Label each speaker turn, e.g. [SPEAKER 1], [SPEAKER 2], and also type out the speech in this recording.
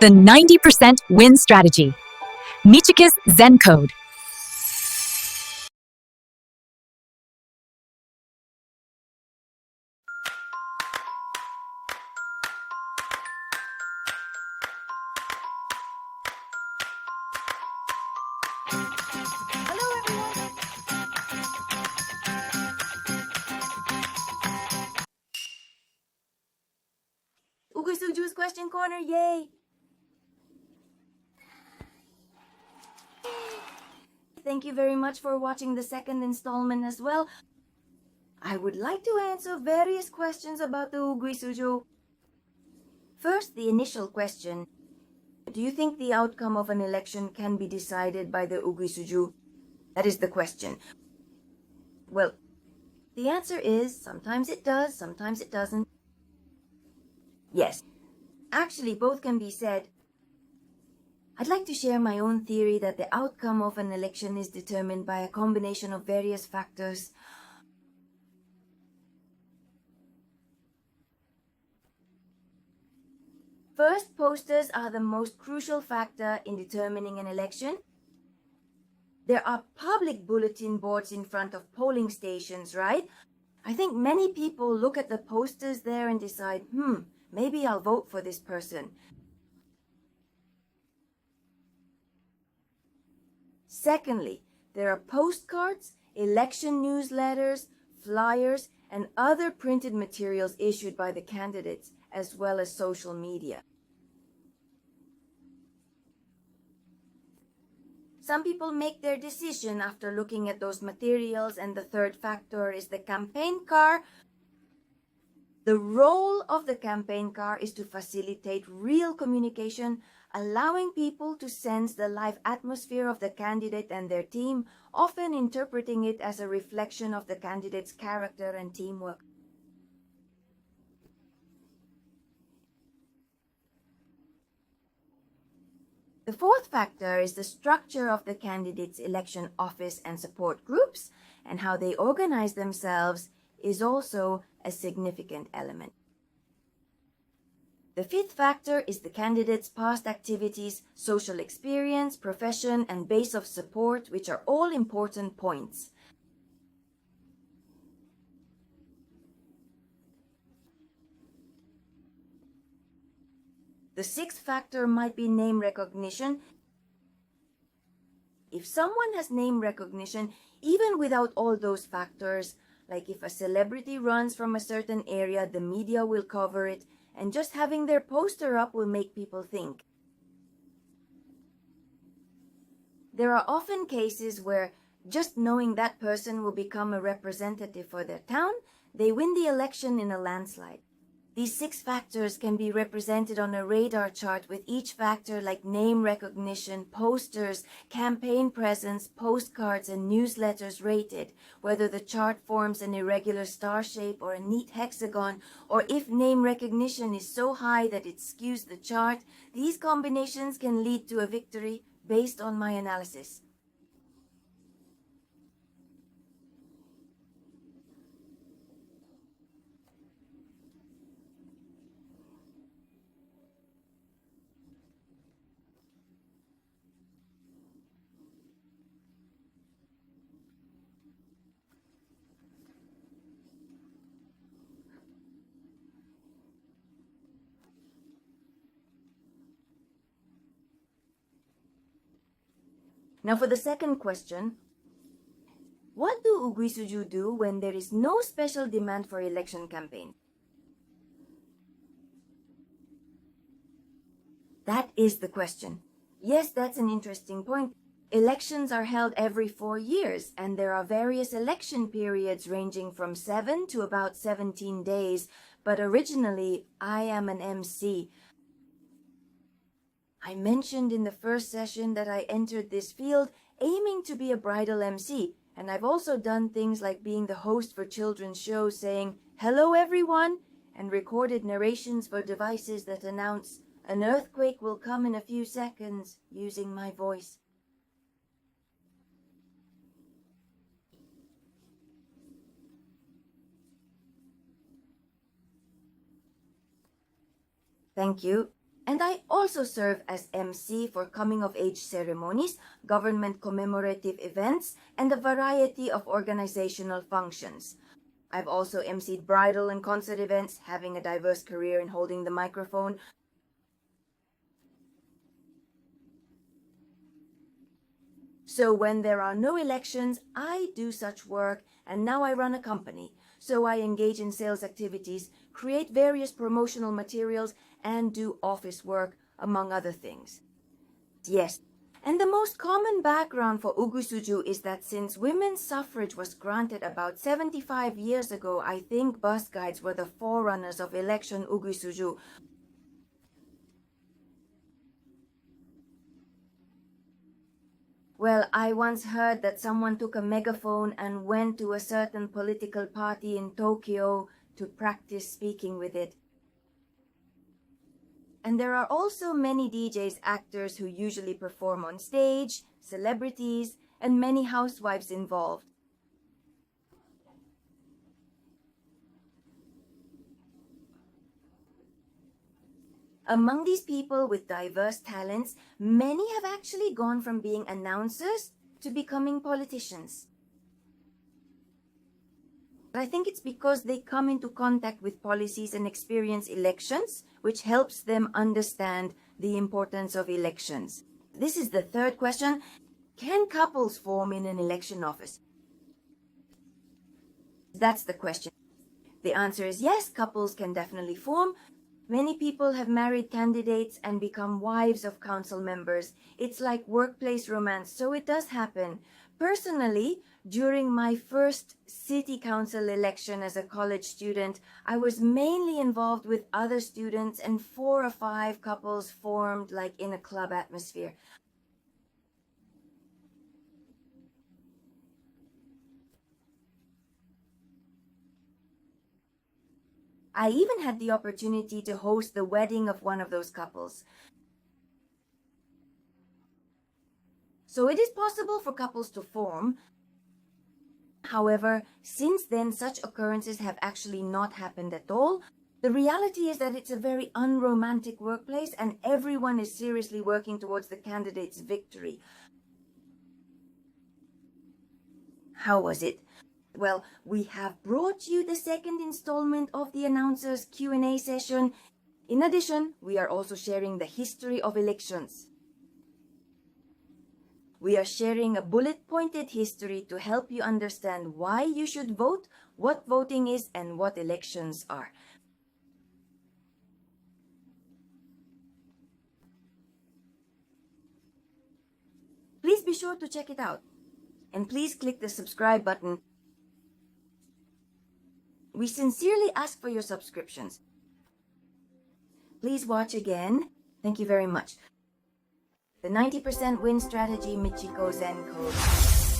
[SPEAKER 1] The 90% win strategy. Michiko's Zen Code.
[SPEAKER 2] Hello, everyone. Ugusuju's Question Corner, yay! Thank you very much for watching the second installment as well. I would like to answer various questions about the Uguisuju. First, the initial question. Do you think the outcome of an election can be decided by the Uguisuju? That is the question. Well, the answer is sometimes it does, sometimes it doesn't. Yes, actually both can be said. I'd like to share my own theory that the outcome of an election is determined by a combination of various factors. First, posters are the most crucial factor in determining an election. There are public bulletin boards in front of polling stations, right? I think many people look at the posters there and decide, maybe I'll vote for this person. Secondly, there are postcards, election newsletters, flyers, and other printed materials issued by the candidates, as well as social media. Some people make their decision after looking at those materials, and the third factor is the campaign car. The role of the campaign car is to facilitate real communication, allowing people to sense the live atmosphere of the candidate and their team, often interpreting it as a reflection of the candidate's character and teamwork. The fourth factor is the structure of the candidate's election office and support groups, and how they organize themselves is also a significant element. The fifth factor is the candidate's past activities, social experience, profession, and base of support, which are all important points. The sixth factor might be name recognition. If someone has name recognition, even without all those factors, like if a celebrity runs from a certain area, the media will cover it, and just having their poster up will make people think. There are often cases where just knowing that person will become a representative for their town, they win the election in a landslide. These six factors can be represented on a radar chart, with each factor like name recognition, posters, campaign presence, postcards, and newsletters rated, whether the chart forms an irregular star shape or a neat hexagon, or if name recognition is so high that it skews the chart. These combinations can lead to a victory based on my analysis. Now for the second question, what do Uguisuju do when there is no special demand for election campaign? That is the question. Yes, that's an interesting point. Elections are held every 4 years, and there are various election periods ranging from 7 to about 17 days, but originally I am an MC. I mentioned in the first session that I entered this field aiming to be a bridal MC, and I've also done things like being the host for children's shows saying, "Hello everyone," and recorded narrations for devices that announce, "An earthquake will come in a few seconds," using my voice. Thank you. And I also serve as MC for coming-of-age ceremonies, government commemorative events, and a variety of organizational functions. I've also emceed bridal and concert events, having a diverse career in holding the microphone. So when there are no elections, I do such work, and now I run a company. So I engage in sales activities, create various promotional materials, and do office work, among other things. Yes. And the most common background for ugusuju is that since women's suffrage was granted about 75 years ago, I think bus guides were the forerunners of election ugusuju. Well, I once heard that someone took a megaphone and went to a certain political party in Tokyo to practice speaking with it. And there are also many DJs, actors who usually perform on stage, celebrities, and many housewives involved. Among these people with diverse talents, many have actually gone from being announcers to becoming politicians. I think it's because they come into contact with policies and experience elections, which helps them understand the importance of elections. This is the third question. Can couples form in an election office? That's the question. The answer is yes, couples can definitely form. Many people have married candidates and become wives of council members. It's like workplace romance, so it does happen. Personally, during my first city council election as a college student, I was mainly involved with other students, and 4 or 5 couples formed like in a club atmosphere. I even had the opportunity to host the wedding of one of those couples. So it is possible for couples to form. However, since then, such occurrences have actually not happened at all. The reality is that it's a very unromantic workplace and everyone is seriously working towards the candidate's victory. How was it? Well, we have brought you the second installment of the announcers Q&A session. In addition, we are also sharing the history of elections. We are sharing a bullet-pointed history to help you understand why you should vote, what voting is, and what elections are. Please be sure to check it out. And please click the subscribe button. We sincerely ask for your subscriptions. Please watch again. Thank you very much. The 90% win strategy Michiko Zen code.